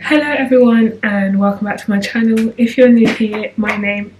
Hello everyone and welcome back to my channel. If you're new here, my name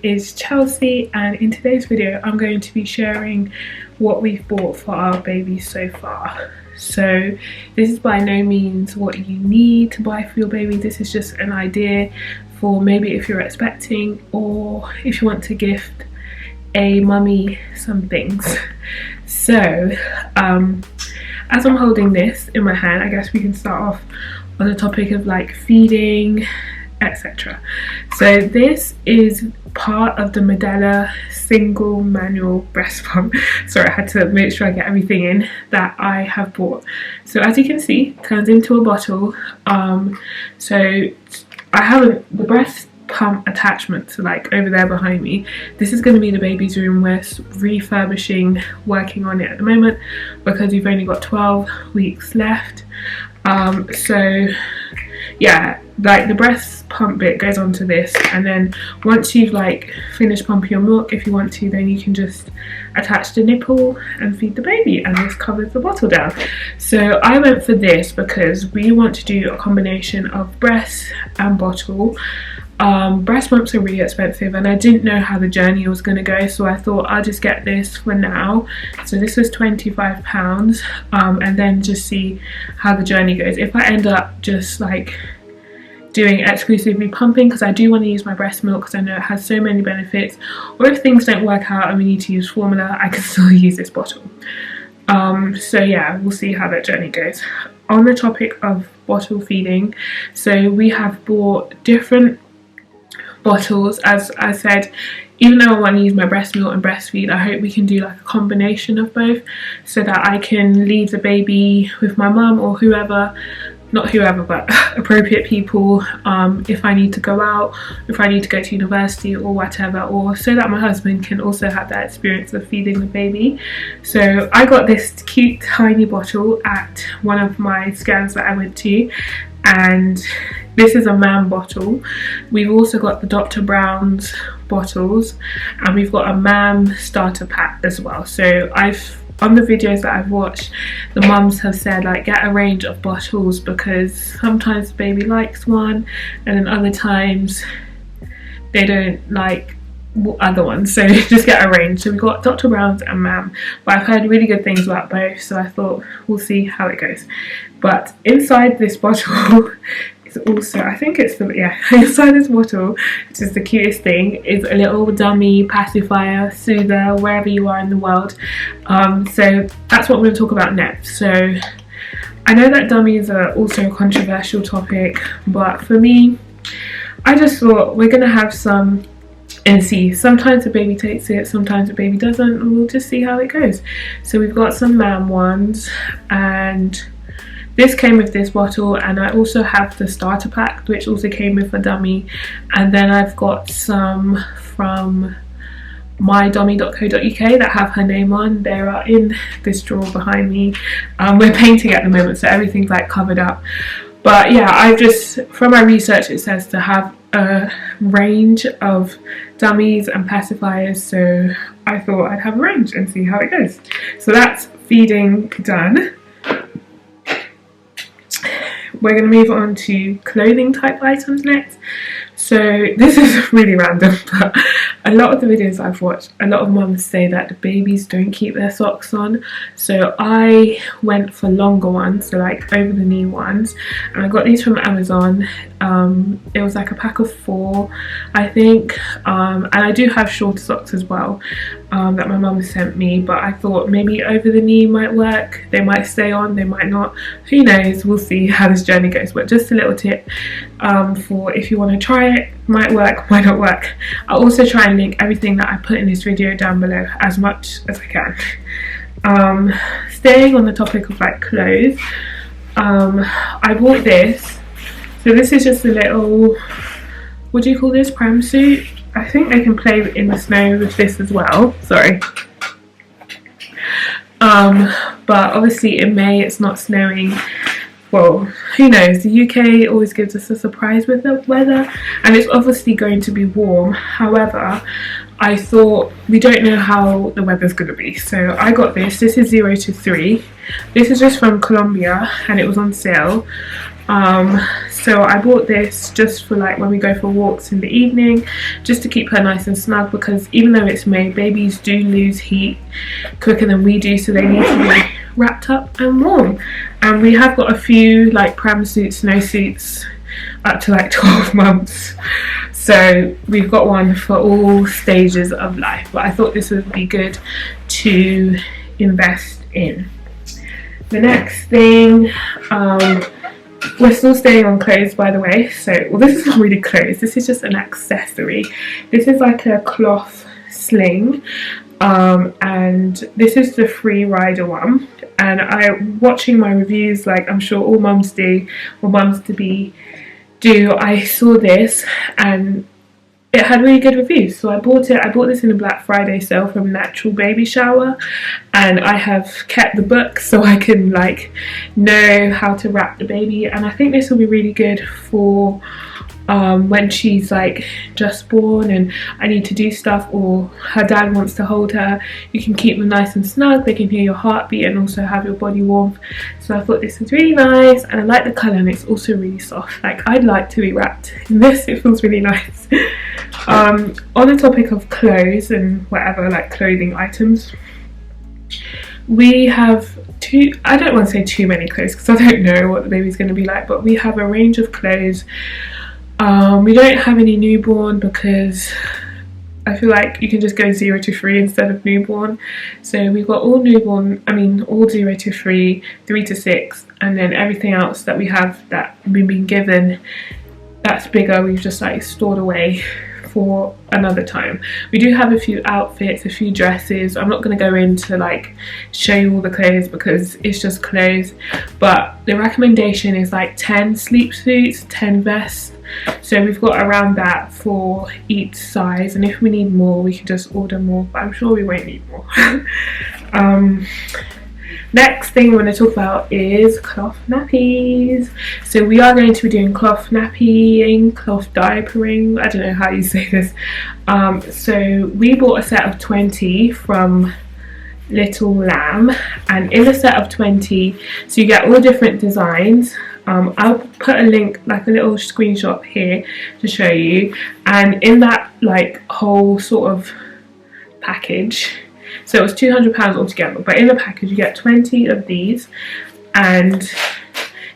is Chelsea, and in today's video I'm going to be sharing what we've bought for our babies so far. So this is by no means what you need to buy for your baby. This is just an idea for maybe if you're expecting or if you want to gift a mummy some things. So as I'm holding this in my hand, I guess we can start off on the topic of like feeding, etc. So this is part of the Medela single manual breast pump. Sorry, I had to make sure I get everything in that I have bought. So as you can see, it turns into a bottle. So I haven't, the breast pump attachment, so like over there behind me, this is going to be the baby's room. We're refurbishing, working on it at the moment because we've only got 12 weeks left. So yeah, like the breast pump bit goes onto this, and then once you've like finished pumping your milk, if you want to, then you can just attach the nipple and feed the baby, and this covers the bottle down. So I went for this because we want to do a combination of breast and bottle. Breast pumps are really expensive and I didn't know how the journey was going to go, so I thought I'll just get this for now. So this was £25, and then just see how the journey goes. If I end up just like doing exclusively pumping, because I do want to use my breast milk because I know it has so many benefits, or if things don't work out and we need to use formula, I can still use this bottle. So yeah, we'll see how that journey goes. On the topic of bottle feeding, so we have bought different bottles. As I said, even though I want to use my breast milk and breastfeed, I hope we can do like a combination of both so that I can leave the baby with my mum or whoever, not whoever but appropriate people, if I need to go out, if I need to go to university or whatever, or so that my husband can also have that experience of feeding the baby. So I got this cute tiny bottle at one of my scans that I went to, and this is a man bottle. We've also got the Dr. Brown's bottles, and we've got a mam starter pack as well. So on the videos that I've watched, the mums have said like get a range of bottles because sometimes the baby likes one and then other times they don't like other ones, so just get a range. So we've got Dr. Brown's and mam, but I've heard really good things about both, so I thought we'll see how it goes. But inside this bottle is also, I think it's the, yeah, inside this bottle, which is the cutest thing, is a little dummy pacifier, soother, wherever you are in the world. So that's what we're going to talk about next. So I know that dummies are also a controversial topic, but for me, I just thought we're going to have some and see. Sometimes the baby takes it, sometimes the baby doesn't, and we'll just see how it goes. So we've got some mam ones, and this came with this bottle, and I also have the starter pack which also came with a dummy, and then I've got some from mydummy.co.uk that have her name on. They are in this drawer behind me. We're painting at the moment, so everything's like covered up. But yeah, I've just, from my research, it says to have a range of dummies and pacifiers, so I thought I'd have a range and see how it goes. So that's feeding done. We're going to move on to clothing type items next. So this is really random, but a lot of the videos I've watched, a lot of mums say that the babies don't keep their socks on. So I went for longer ones, so like over the knee ones, and I got these from Amazon. It was like a pack of 4, I think, and I do have shorter socks as well that my mum sent me, but I thought maybe over the knee might work. They might stay on, they might not, who knows, we'll see how this journey goes. But just a little tip for if you want to try it, might work, might not work. I'll also try and link everything that I put in this video down below as much as I can. Staying on the topic of like clothes, I bought this. So this is just a little, what do you call this, Pramsuit? I think they can play in the snow with this as well, sorry. But obviously in May it's not snowing. Well, who knows, the UK always gives us a surprise with the weather, and it's obviously going to be warm. However, I thought we don't know how the weather's going to be, so I got this. This is 0 to 3. This is just from Colombia and it was on sale. So I bought this just for like when we go for walks in the evening, just to keep her nice and snug, because even though it's May, babies do lose heat quicker than we do, so they need to be wrapped up and warm. And we have got a few like Pramsuit snowsuits up to like 12 months, so we've got one for all stages of life, but I thought this would be good to invest in. The next thing, we're still staying on clothes, by the way. So, well, this is not really clothes, this is just an accessory. This is like a cloth sling, and this is the Freerider one. And I'm watching my reviews, like I'm sure all mums do, or mums to be do. I saw this and it had really good reviews, so I bought it. I bought this in a Black Friday sale from Natural Baby Shower, and I have kept the book so I can like know how to wrap the baby. And I think this will be really good for when she's like just born and I need to do stuff, or her dad wants to hold her. You can keep them nice and snug, they can hear your heartbeat and also have your body warm. So I thought this was really nice, and I like the colour, and it's also really soft. Like, I'd like to be wrapped in this, it feels really nice. On the topic of clothes and whatever, like clothing items, we have I don't want to say too many clothes because I don't know what the baby's going to be like, but we have a range of clothes. We don't have any newborn because I feel like you can just go 0 to 3 instead of newborn. So we've got all newborn, all 0 to 3, 3 to 6, and then everything else that we have that we've been given that's bigger, we've just like stored away for another time. We do have a few outfits, a few dresses. I'm not going to go into like show you all the clothes because it's just clothes, but the recommendation is like 10 sleep suits, 10 vests. So we've got around that for each size, and if we need more we can just order more, but I'm sure we won't need more. Next thing we're going to talk about is cloth nappies. So we are going to be doing cloth nappying, cloth diapering, I don't know how you say this. So we bought a set of 20 from Little Lamb, and in a set of 20, so you get all different designs. I'll put a link, like a little screenshot here to show you, and in that like whole sort of package, so it was £200 altogether, but in the package you get 20 of these, and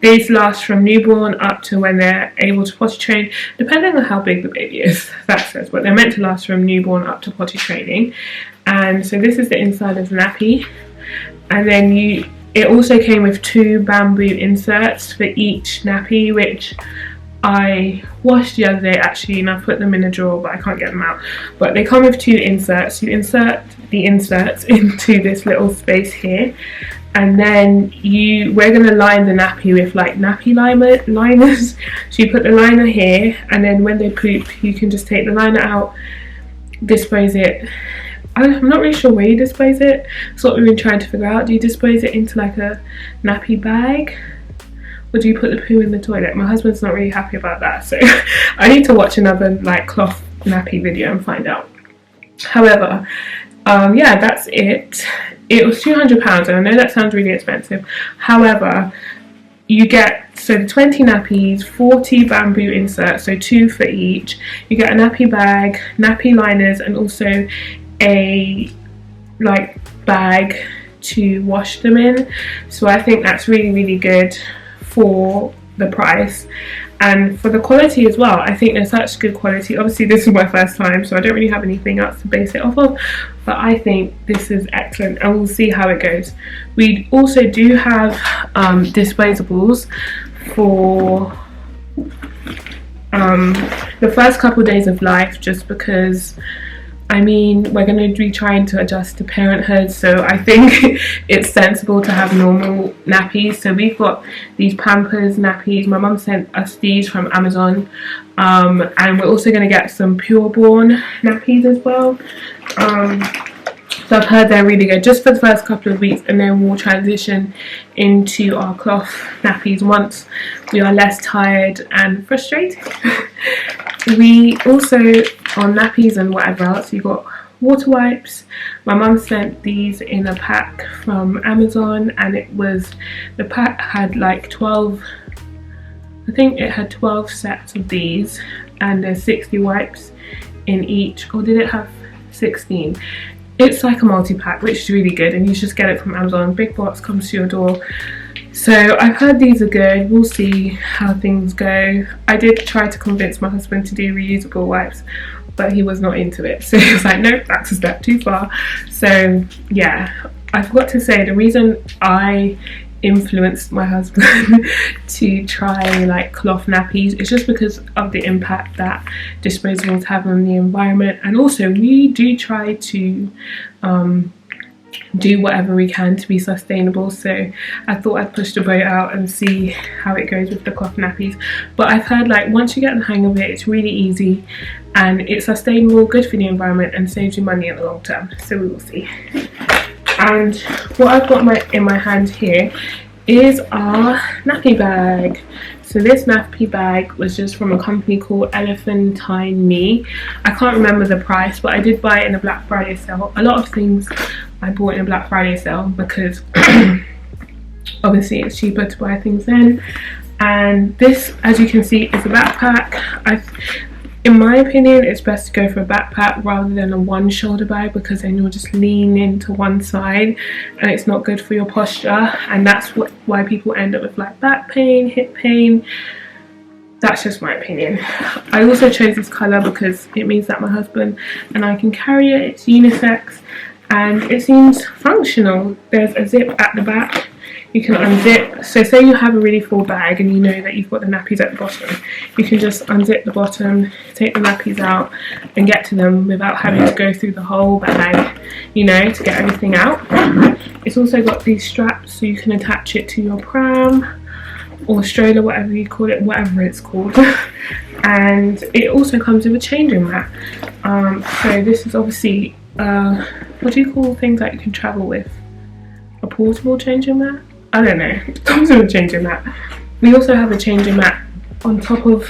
these last from newborn up to when they're able to potty train, depending on how big the baby is, that says, but they're meant to last from newborn up to potty training. And so this is the inside of the nappy, and then it also came with 2 bamboo inserts for each nappy, which I washed the other day actually, and I put them in a drawer but I can't get them out. But they come with 2 inserts. You insert the inserts into this little space here, and then we're going to line the nappy with like nappy liners. So you put the liner here, and then when they poop you can just take the liner out, dispose it. I'm not really sure where you dispose it. That's what we've been trying to figure out. Do you dispose it into like a nappy bag, or do you put the poo in the toilet? My husband's not really happy about that, so I need to watch another like cloth nappy video and find out. However, yeah, that's it. It was £200, and I know that sounds really expensive. However, you get, so the 20 nappies, 40 bamboo inserts, so 2 for each. You get a nappy bag, nappy liners, and also a like bag to wash them in. So I think that's really, really good for the price and for the quality as well. I think they're such good quality. Obviously this is my first time, so I don't really have anything else to base it off of, but I think this is excellent, and we'll see how it goes. We also do have disposables for the first couple of days of life, just because we're going to be trying to adjust to parenthood, so I think it's sensible to have normal nappies. So we've got these Pampers nappies. My mum sent us these from Amazon, and we're also going to get some Pureborn nappies as well. So I've heard they're really good just for the first couple of weeks, and then we'll transition into our cloth nappies once we are less tired and frustrated. We also, on nappies and whatever else, you got water wipes. My mum sent these in a pack from Amazon, and the pack had like 12 I think it had 12 sets of these, and there's 60 wipes in each, or did it have 16? It's like a multi-pack, which is really good, and you just get it from Amazon. Big box, comes to your door. So I've heard these are good. We'll see how things go. I did try to convince my husband to do reusable wipes, but he was not into it. So he was like, nope, that's a step too far. So yeah, I forgot to say, the reason I influenced my husband to try like cloth nappies is just because of the impact that disposables have on the environment, and also we do try to do whatever we can to be sustainable. So I thought I'd push the boat out and see how it goes with the cloth nappies. But I've heard like once you get the hang of it, it's really easy and it's sustainable, good for the environment, and saves you money in the long term. So we will see. And what I've got in my hand here is our nappy bag. So this nappy bag was just from a company called Elephantine Me. I can't remember the price, but I did buy it in a Black Friday sale. A lot of things I bought in a Black Friday sale because obviously it's cheaper to buy things then. And this, as you can see, is a backpack. In my opinion, it's best to go for a backpack rather than a one shoulder bag, because then you'll just lean into one side and it's not good for your posture, and that's why people end up with like back pain, hip pain. That's just my opinion. I also chose this colour because it means that my husband and I can carry it. It's unisex and it seems functional. There's a zip at the back. You can unzip, so say you have a really full bag and you know that you've got the nappies at the bottom, you can just unzip the bottom, take the nappies out and get to them without having to go through the whole bag, you know, to get everything out. It's also got these straps so you can attach it to your pram or stroller, whatever you call it, whatever it's called. And it also comes with a changing mat. So this is obviously, what do you call things that you can travel with? A portable changing mat? I don't know, it comes with a changing mat. We also have a changing mat on top of,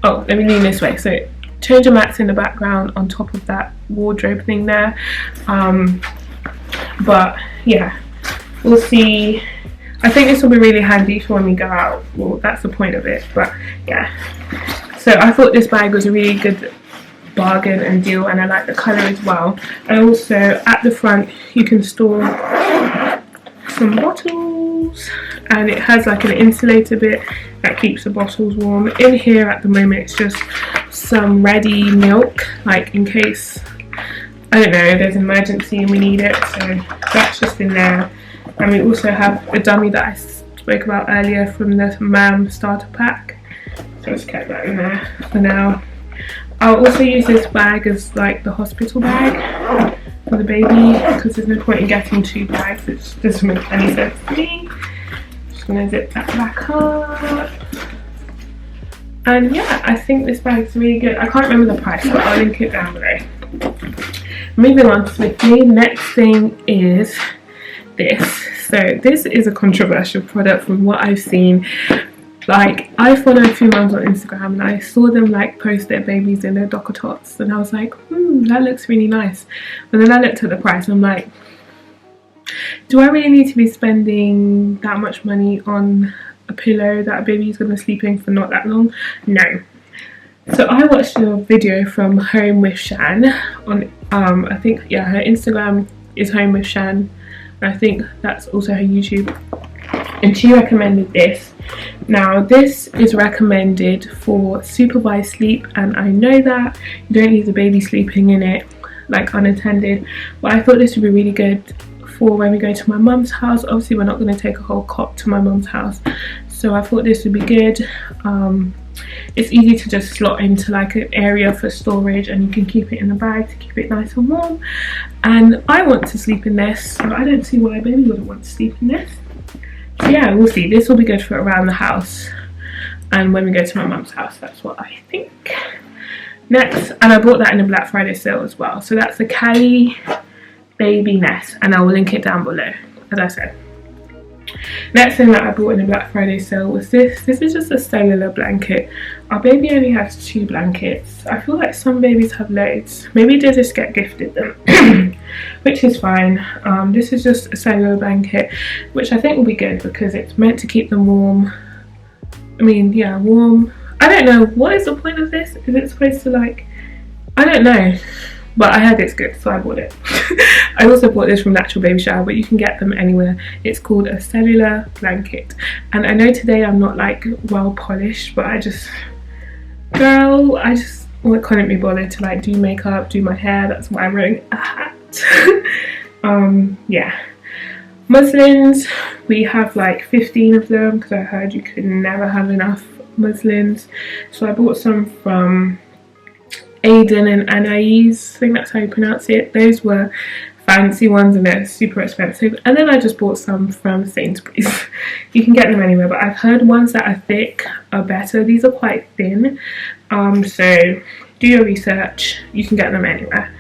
oh, let me lean this way. So changing mats in the background on top of that wardrobe thing there. But yeah, we'll see. I think this will be really handy for when we go out. Well, that's the point of it, but yeah. So I thought this bag was a really good bargain and deal, and I like the colour as well. And also at the front you can store some bottles, and it has like an insulator bit that keeps the bottles warm. In here at the moment it's just some ready milk, like in case, I don't know, there's an emergency and we need it, so that's just in there. And we also have a dummy that I spoke about earlier from the Mam starter pack, so let's get that in there for now. I'll also use this bag as like the hospital bag for the baby, because there's no point in getting two bags, it doesn't make any sense to me. Just gonna zip that back up. And yeah, I think this bag's really good. I can't remember the price, but I'll link it down below. Moving on swiftly, next thing is this. So this is a controversial product from what I've seen. Like, I follow a few mums on Instagram and I saw them like post their babies in their docker tots, and I was like, that looks really nice. But then I looked at the price and I'm like, do I really need to be spending that much money on a pillow that a baby's going to sleep in for not that long? No. So I watched a video from Home with Shan on, I think, yeah, her Instagram is Home with Shan, and I think that's also her YouTube. And she recommended this. Now this is recommended for supervised sleep, and I know that you don't need the baby sleeping in it like unattended, but I thought this would be really good for when we go to my mum's house. Obviously we're not going to take a whole cot to my mum's house, so I thought this would be good. It's easy to just slot into like an area for storage, and you can keep it in the bag to keep it nice and warm. And I want to sleep in this, so I don't see why a baby wouldn't want to sleep in this. So yeah, we'll see. This will be good for around the house and when we go to my mum's house, that's what I think. Next, and I bought that in a Black Friday sale as well, so that's the Kally baby nest, and I will link it down below, as I said. Next thing that I bought in a Black Friday sale was this. This is just a cellular blanket. Our baby only has 2 blankets. I feel like some babies have loads. Maybe they just get gifted them, which is fine. This is just a cellular blanket, which I think will be good because it's meant to keep them warm I mean, yeah, warm. I don't know, what is the point of this? Is it supposed to like, I don't know, but I heard it's good, so I bought it. I also bought this from Natural Baby Shower, but you can get them anywhere. It's called a cellular blanket, and I know today I'm not like well polished, but I just, girl, I just couldn't be bothered to like do makeup, do my hair. That's why I'm wearing a hat. Yeah, muslins, we have like 15 of them because I heard you could never have enough muslins, so I bought some from Aiden and Anais, I think that's how you pronounce it. Those were fancy ones and they're super expensive. And then I just bought some from Sainsbury's. You can get them anywhere, but I've heard ones that are thick are better. These are quite thin, so do your research. You can get them anywhere.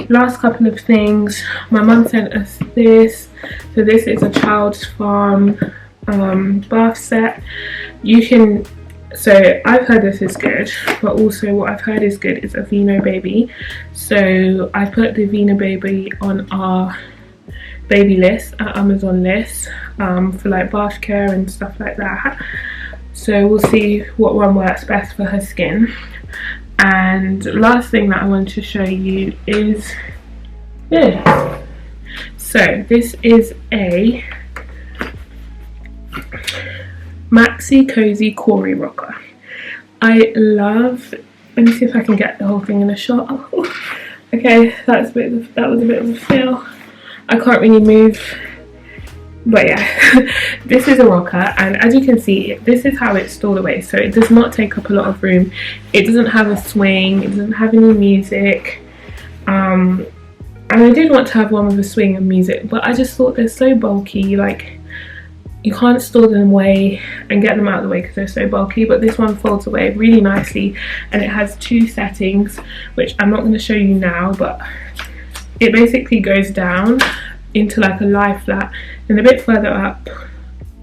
Last couple of things, my mum sent us this. So this is a Child's Farm bath set. You can, so I've heard this is good, but also what I've heard is good is a Vino Baby. So I put the Vino Baby on our baby list, our Amazon list, for like bath care and stuff like that. So we'll see what one works best for her skin. And last thing that I want to show you is this. So this is a Maxi Cosi Cory rocker. I love, let me see if I can get the whole thing in a shot. Oh, okay, that was a bit of a fail. I can't really move, but yeah. This is a rocker, and as you can see, this is how it's stored away. So it does not take up a lot of room. It doesn't have a swing, it doesn't have any music, and I did want to have one with a swing and music, but I just thought they're so bulky, like you can't store them away and get them out of the way because they're so bulky. But this one folds away really nicely, and it has two settings, which I'm not going to show you now, but it basically goes down into like a lie flat and a bit further up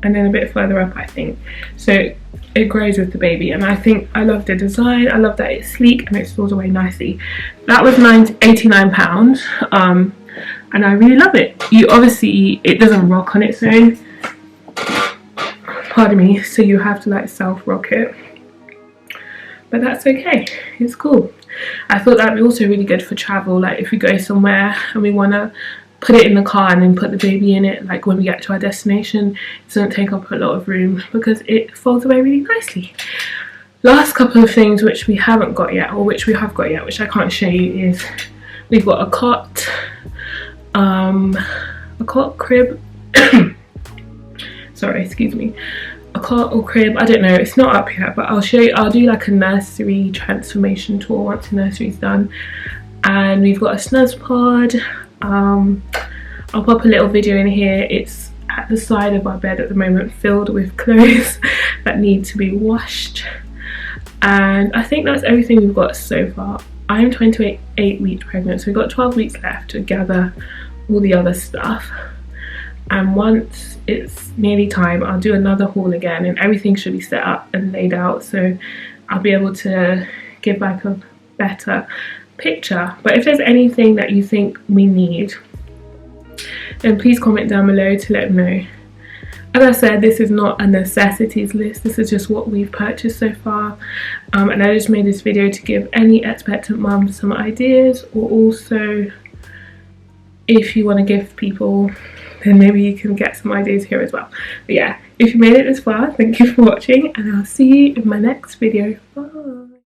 and then a bit further up, I think. So it grows with the baby, and I think I love the design. I love that it's sleek and it stores away nicely. That was £89, and I really love it. You obviously, it doesn't rock on its own, pardon me, so you have to like self rock it, but that's okay, it's cool. I thought that would be also really good for travel, like if we go somewhere and we want to put it in the car and then put the baby in it, like when we get to our destination. It doesn't take up a lot of room because it folds away really nicely. Last couple of things which we haven't got yet, or which we have got yet, which I can't show you, is we've got a cot crib sorry, excuse me, a cot or crib, I don't know, it's not up yet, but I'll show you. I'll do like a nursery transformation tour once the nursery's done. And we've got a Snuzpod. I'll pop a little video in here. It's at the side of our bed at the moment, filled with clothes that need to be washed. And I think that's everything we've got so far. I am 28 weeks pregnant, so we've got 12 weeks left to gather all the other stuff. And once it's nearly time, I'll do another haul again, and everything should be set up and laid out, so I'll be able to give back a better picture. But if there's anything that you think we need, then please comment down below to let me know. As I said, this is not a necessities list, this is just what we've purchased so far, and I just made this video to give any expectant mum some ideas, or also if you want to gift people, then maybe you can get some ideas here as well. But yeah, if you made it this far, thank you for watching, and I'll see you in my next video. Bye.